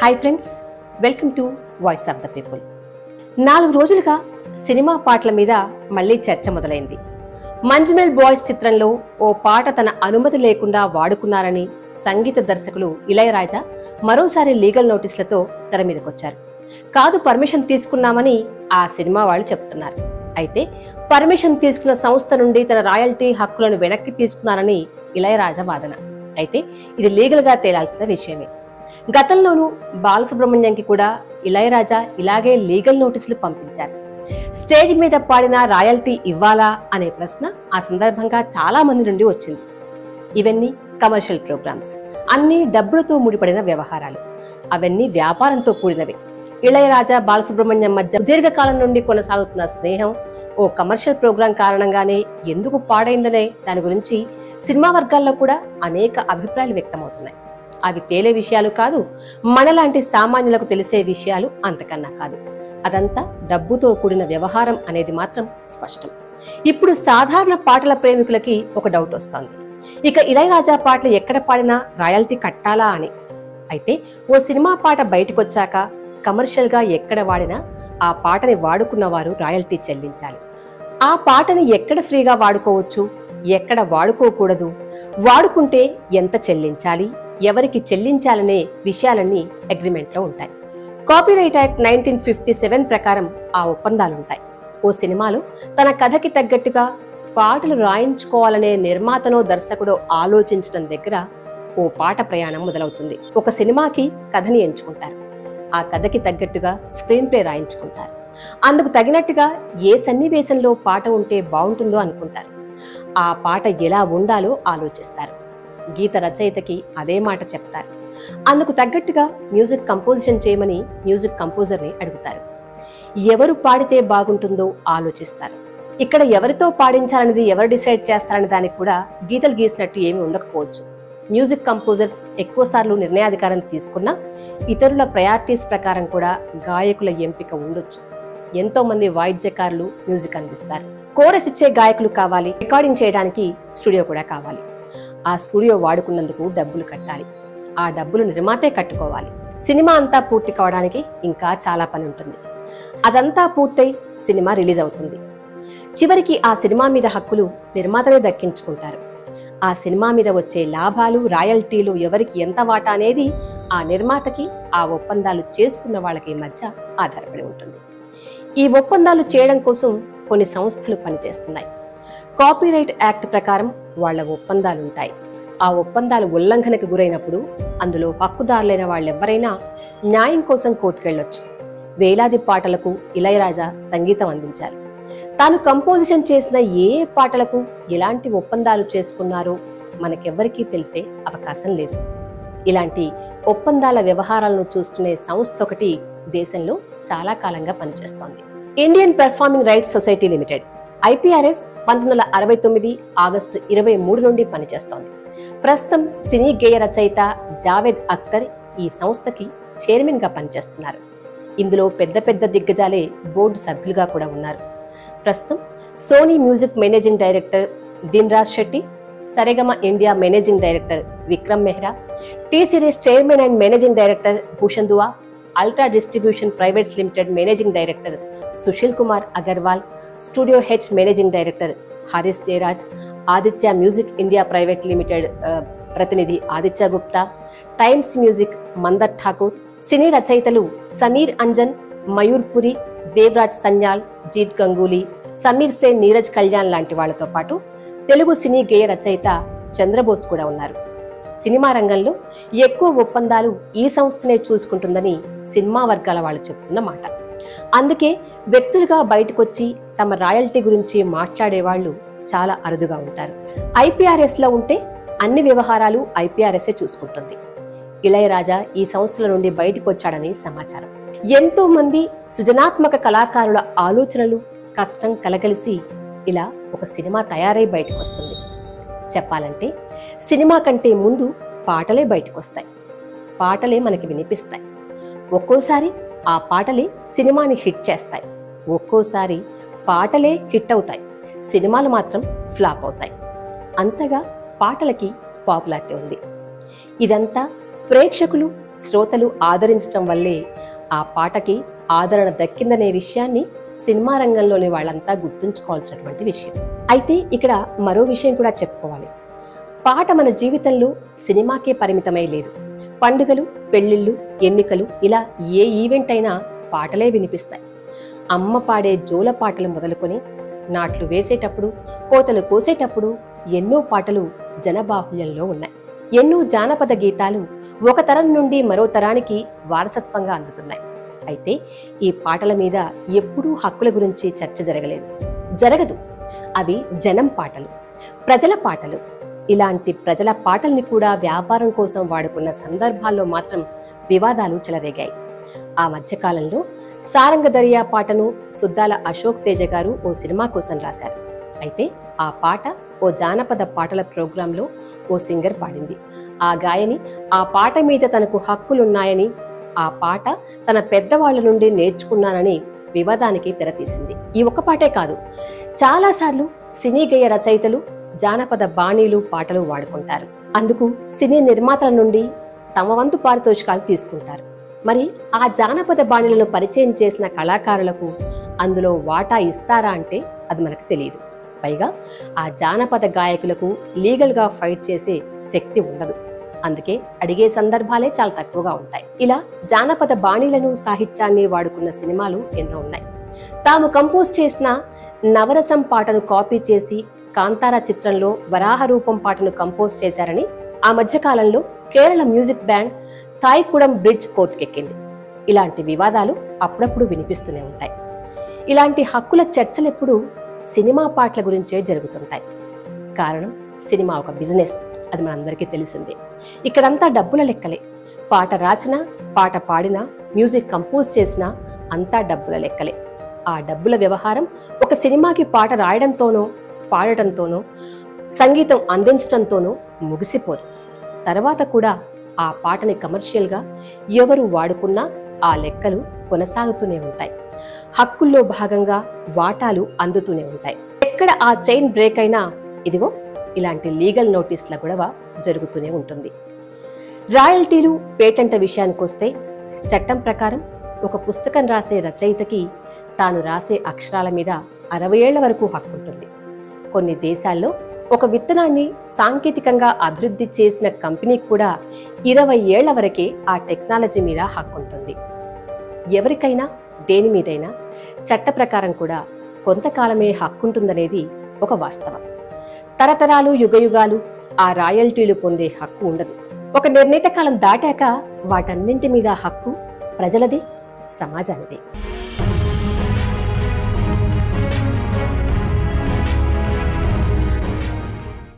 Hi friends, welcome to voice of the people. 4 రోజులుగా cinema పాటల మీద మళ్ళీ చర్చ మొదలైంది. మంజుమేల్ బాయ్స్ చిత్రంలో ఓ పాట తన అనుమతి లేకుండా వాడుకున్నారని సంగీత దర్శకులు ఇళయరాజా మరోసారి లీగల్ నోటీసులతో తెర మీదకొచ్చారు. కాదు, పర్మిషన్ తీసుకున్నామని ఆ సినిమా వాళ్ళు చెప్తున్నారు. అయితే పర్మిషన్ తీసుకున్న సంస్థ నుండి తన రాయల్టీ హక్కులను వెనక్కి తీసుకున్నారని ఇళయరాజా వాదన. అయితే ఇది లీగల్ గా తేలాల్సిన విషయమే. గతంలోనూ బాలసుబ్రహ్మణ్యంకి కూడా ఇళయరాజా ఇలాగే లీగల్ నోటీసులు పంపించారు. స్టేజ్ మీద పాడిన రాయల్టీ ఇవ్వాలా అనే ప్రశ్న ఆ సందర్భంగా చాలా మంది నుండి వచ్చింది. ఇవన్నీ కమర్షియల్ ప్రోగ్రామ్స్, అన్ని డబ్బులతో ముడిపడిన వ్యవహారాలు, అవన్నీ వ్యాపారంతో కూడినవి. ఇళయరాజా బాలసుబ్రహ్మణ్యం మధ్య సుదీర్ఘకాలం నుండి కొనసాగుతున్న స్నేహం ఓ కమర్షియల్ ప్రోగ్రాం కారణంగానే ఎందుకు పాడైందనే దాని గురించి సినిమా వర్గాల్లో కూడా అనేక అభిప్రాయాలు వ్యక్తమవుతున్నాయి. అవి తేలే విషయాలు కాదు, మనలాంటి సామాన్యులకు తెలిసే విషయాలు అంతకన్నా కాదు. అదంతా డబ్బుతో కూడిన వ్యవహారం అనేది మాత్రం స్పష్టం. ఇప్పుడు సాధారణ పాటల ప్రేమికులకి ఒక డౌట్ వస్తోంది. ఇక ఇళయరాజా పాటలు ఎక్కడ పాడినా రాయల్టీ కట్టాలా అని. అయితే ఓ సినిమా పాట బయటకొచ్చాక కమర్షియల్ గా ఎక్కడ వాడినా ఆ పాటని వాడుకున్న వారు రాయల్టీ చెల్లించాలి. ఆ పాటని ఎక్కడ ఫ్రీగా వాడుకోవచ్చు, ఎక్కడ వాడుకోకూడదు, వాడుకుంటే ఎంత చెల్లించాలి, ఎవరికి చెల్లించాలనే విషయాలన్నీ అగ్రిమెంట్ లో ఉంటాయి. కాపీరైట్ యాక్ట్ 1957 ప్రకారం ఆ ఒప్పందాలుంటాయి. ఓ సినిమాలో తన కథకి తగ్గట్టుగా పాటలు రాయించుకోవాలనే నిర్మాతనో దర్శకుడో ఆలోచించడం దగ్గర ఓ పాట ప్రయాణం మొదలవుతుంది. ఒక సినిమాకి కథని ఎంచుకుంటారు, ఆ కథకి తగ్గట్టుగా స్క్రీన్ ప్లే రాయించుకుంటారు, అందుకు తగినట్టుగా ఏ సన్నివేశంలో పాట ఉంటే బాగుంటుందో అనుకుంటారు, ఆ పాట ఎలా ఉండాలో ఆలోచిస్తారు, గీత రచయితకి అదే మాట చెప్తారు, అందుకు తగ్గట్టుగా మ్యూజిక్ కంపోజిషన్ చేయమని మ్యూజిక్ కంపోజర్ని అడుగుతారు, ఎవరు పాడితే బాగుంటుందో ఆలోచిస్తారు. ఇక్కడ ఎవరితో పాడించాలనేది ఎవరు డిసైడ్ చేస్తారనే దానికి కూడా గీతలు గీసినట్టు ఏమీ ఉండకపోవచ్చు. మ్యూజిక్ కంపోజర్స్ ఎక్కువసార్లు నిర్ణయాధికారం తీసుకున్నా ఇతరుల ప్రయారిటీస్ ప్రకారం కూడా గాయకుల ఎంపిక ఉండొచ్చు. ఎంతో మంది వాయిద్యకారులు మ్యూజిక్ అందిస్తారు. కోరస్ ఇచ్చే గాయకులు కావాలి, రికార్డింగ్ చేయడానికి స్టూడియో కూడా కావాలి. ఆ స్టూడియో వాడుకున్నందుకు డబ్బులు కట్టాలి, ఆ డబ్బులు నిర్మాతే కట్టుకోవాలి. సినిమా అంతా పూర్తి కావడానికి ఇంకా చాలా పని ఉంటుంది. అదంతా పూర్తయి సినిమా రిలీజ్ అవుతుంది. చివరికి ఆ సినిమా మీద హక్కులు నిర్మాతనే దక్కించుకుంటారు. ఆ సినిమా మీద వచ్చే లాభాలు, రాయల్టీలు ఎవరికి ఎంత వాటా అనేది ఆ నిర్మాతకి, ఆ ఒప్పందాలు చేసుకున్న వాళ్ళకి మధ్య ఆధారపడి ఉంటుంది. ఈ ఒప్పందాలు చేయడం కోసం కొన్ని సంస్థలు పనిచేస్తున్నాయి. కాపీరైట్ యాక్ట్ ప్రకారం వాళ్ళ ఒప్పందాలుంటాయి. ఆ ఒప్పందాలు ఉల్లంఘనకు గురైనప్పుడు అందులో హక్కుదారులైన వాళ్ళెవ్వరైనా న్యాయం కోసం కోర్టుకెళ్లొచ్చు. వేలాది పాటలకు ఇళయరాజా సంగీతం అందించారు. తాను కంపోజిషన్ చేసిన ఏ పాటలకు ఎలాంటి ఒప్పందాలు చేసుకున్నారో మనకెవ్వరికీ తెలిసే అవకాశం లేదు. ఇలాంటి ఒప్పందాల వ్యవహారాలను చూసుకునే సంస్థ ఒకటి దేశంలో చాలా కాలంగా పనిచేస్తోంది. Indian performing rights society limited, IPRS 1969 August 23 నుండి పనిచేస్తోంది. ప్రస్తుతం సినీ గేయ రచయిత జావేద్ అఖ్తర్ ఈ సంస్థకి చైర్మన్ గా పనిచేస్తున్నారు. ఇందులో పెద్ద పెద్ద దిగ్గజాలే బోర్డు సభ్యులుగా కూడా ఉన్నారు. ప్రస్తుతం Sony music managing director Din Raj Shetty, Saregama India managing director Vikram Mehra, T series chairman and managing director Bhushan Dua, Ultra distribution privates limited managing director Sushil Kumar Agarwal, studio H managing director Harish Jayaraj, Aditya music India private limited ప్రతినిధి ఆదిత్య గుప్తా, టైమ్స్ మ్యూజిక్ మందర్ ఠాకూర్, సినీ రచయితలు సమీర్ అంజన్, మయూర్ పురి, దేవరాజ్ సన్యాల్, జీత్ గంగూలీ, సమీర్ సేన్, నీరజ్ కళ్యాణ్ లాంటి వాళ్లతో పాటు తెలుగు సినీ గేయ రచయిత చంద్రబోస్ కూడా ఉన్నారు. సినిమా రంగంలో ఎక్కువ ఒప్పందాలు ఈ సంస్థనే చూసుకుంటుందని సినిమా వర్గాల వాళ్ళు చెప్తున్న మాట. అందుకే వ్యక్తులుగా బయటకొచ్చి తమ రాయల్టీ గురించి మాట్లాడేవాళ్లు చాలా అరుదుగా ఉంటారు. ఐపీఆర్ఎస్ లో ఉంటే అన్ని వ్యవహారాలు ఐపీఆర్ఎస్ఏ చూసుకుంటుంది. ఇళయరాజా ఈ సంస్థల నుండి బయటకు వచ్చాడని సమాచారం. ఎంతో మంది సృజనాత్మక కళాకారుల ఆలోచనలు, కష్టం కలగలిసి ఇలా ఒక సినిమా తయారై బయటకు వస్తుంది. చెప్పాలంటే సినిమా కంటే ముందు పాటలే బయటకు వస్తాయి, పాటలే మనకి వినిపిస్తాయి. ఒక్కోసారి ఆ పాటలే సినిమాని హిట్ చేస్తాయి, ఒక్కోసారి పాటలే హిట్ అవుతాయి, సినిమాలు మాత్రం ఫ్లాప్ అవుతాయి. అంతగా పాటలకి పాపులారిటీ ఉంది. ఇదంతా ప్రేక్షకులు శ్రోతలు ఆదరించడం వల్లే ఆ పాటకి ఆదరణ దక్కిందనే విషయాన్ని సినిమా రంగంలోని వాళ్ళంతా గుర్తుంచుకోవాల్సినటువంటి విషయం. అయితే ఇక్కడ మరో విషయం కూడా చెప్పుకోవాలి. పాట మన జీవితంలో సినిమాకే పరిమితమై లేదు. పండుగలు, పెళ్లిళ్ళు, ఎన్నికలు ఇలా ఏ ఈవెంట్ అయినా పాటలే వినిపిస్తాయి. అమ్మ పాడే జోల పాటలు మొదలుకొని నాట్లు వేసేటప్పుడు, కోతలు కోసేటప్పుడు ఎన్నో పాటలు జనబాహుళ్యంలో ఉన్నాయి. ఎన్నో జానపద గీతాలు ఒక తరం నుండి మరో తరానికి వారసత్వంగా అందుతున్నాయి. అయితే ఈ పాటల మీద ఎప్పుడూ హక్కుల గురించి చర్చ జరగదు. అవి జనం పాటలు, ప్రజల పాటలు. ఇలాంటి ప్రజల పాటల్ని కూడా వ్యాపారం కోసం వాడుకున్న సందర్భాల్లో మాత్రం వివాదాలు చెలరేగాయి. ఆ మధ్యకాలంలో సారంగ దరియా పాటను సుద్దాల అశోక్ తేజ గారు ఓ సినిమా కోసం రాశారు. అయితే ఆ పాట ఓ జానపద పాటల ప్రోగ్రాంలో ఓ సింగర్ పాడింది. ఆ గాయని ఆ పాట మీద తనకు హక్కులున్నాయని, ఆ పాట తన పెద్దవాళ్ల నుండి నేర్చుకున్నానని వివాదానికి తెరతీసింది. ఈ ఒక్క పాటే కాదు, చాలాసార్లు సినీ గేయ రచయితలు జానపద బాణీలు పాటలు వాడుకుంటారు. అందుకు సినీ నిర్మాతల నుండి తమ వంతు పారితోషికాలు తీసుకుంటారు. మరి ఆ జానపద బాణీలను పరిచయం చేసిన కళాకారులకు అందులో వాటా ఇస్తారా అంటే అది మనకు తెలియదు. పైగా ఆ జానపద గాయకులకు లీగల్గా ఫైట్ చేసే శక్తి ఉండదు. అందుకే అడిగే సందర్భాలే చాలా తక్కువగా ఉంటాయి. ఇలా జానపద బాణీలను, సాహిత్యాన్ని వాడుకున్న సినిమాలు ఎన్నో ఉన్నాయి. తాము కంపోజ్ చేసిన నవరసం పాటను కాపీ చేసి కాంతారా చిత్రంలో వరాహ రూపం పాటను కంపోజ్ చేశారని ఆ మధ్యకాలంలో కేరళ మ్యూజిక్ బ్యాండ్ తాయికుడం బ్రిడ్జ్ కోర్టుకెక్కింది. ఇలాంటి వివాదాలు అప్పుడప్పుడు వినిపిస్తూనే ఉంటాయి. ఇలాంటి హక్కుల చర్చలెప్పుడు సినిమా పాటల గురించే జరుగుతుంటాయి. కారణం, సినిమా ఒక బిజినెస్, అది మనందరికీ తెలిసిందే. ఇక్కడంతా డబ్బుల లెక్కలే. పాట రాసినా, పాట పాడినా, మ్యూజిక్ కంపోజ్ చేసినా అంతా డబ్బుల లెక్కలే. ఆ డబ్బుల వ్యవహారం ఒక సినిమాకి పాట రాయడంతోనో, పాడటంతోనో, సంగీతం అందించడంతోనో ముగిసిపోరు. తర్వాత కూడా ఆ పాటని కమర్షియల్గా ఎవరు వాడుకున్నా ఆ లెక్కలు కొనసాగుతూనే ఉంటాయి. హక్కుల్లో భాగంగా వాటాలు అందుతూనే ఉంటాయి. ఎక్కడ ఆ చైన్ బ్రేక్ అయినా ఇదిగో ఇలాంటి లీగల్ నోటీసుల గొడవ జరుగుతూనే ఉంటుంది. రాయల్టీలు, పేటెంట్ల విషయానికి వస్తే చట్టం ప్రకారం ఒక పుస్తకం రాసే రచయితకి తాను రాసే అక్షరాల మీద 60 ఏళ్ల వరకు హక్కు ఉంటుంది. కొన్ని దేశాల్లో ఒక విత్తనాన్ని సాంకేతికంగా అభివృద్ధి చేసిన కంపెనీకి కూడా 20 ఏళ్ల వరకే ఆ టెక్నాలజీ మీద హక్కు ఉంటుంది. ఎవరికైనా దేని మీదైనా చట్ట ప్రకారం కూడా కొంతకాలమే హక్కుంటుందనేది ఒక వాస్తవం. తరతరాలు, యుగయుగాలు ఆ రాయల్టీలు పొందే హక్కు ఉండదు. ఒక నిర్ణీత కాలం దాటాక వాటన్నింటి మీద హక్కు ప్రజలది, సమాజానిది.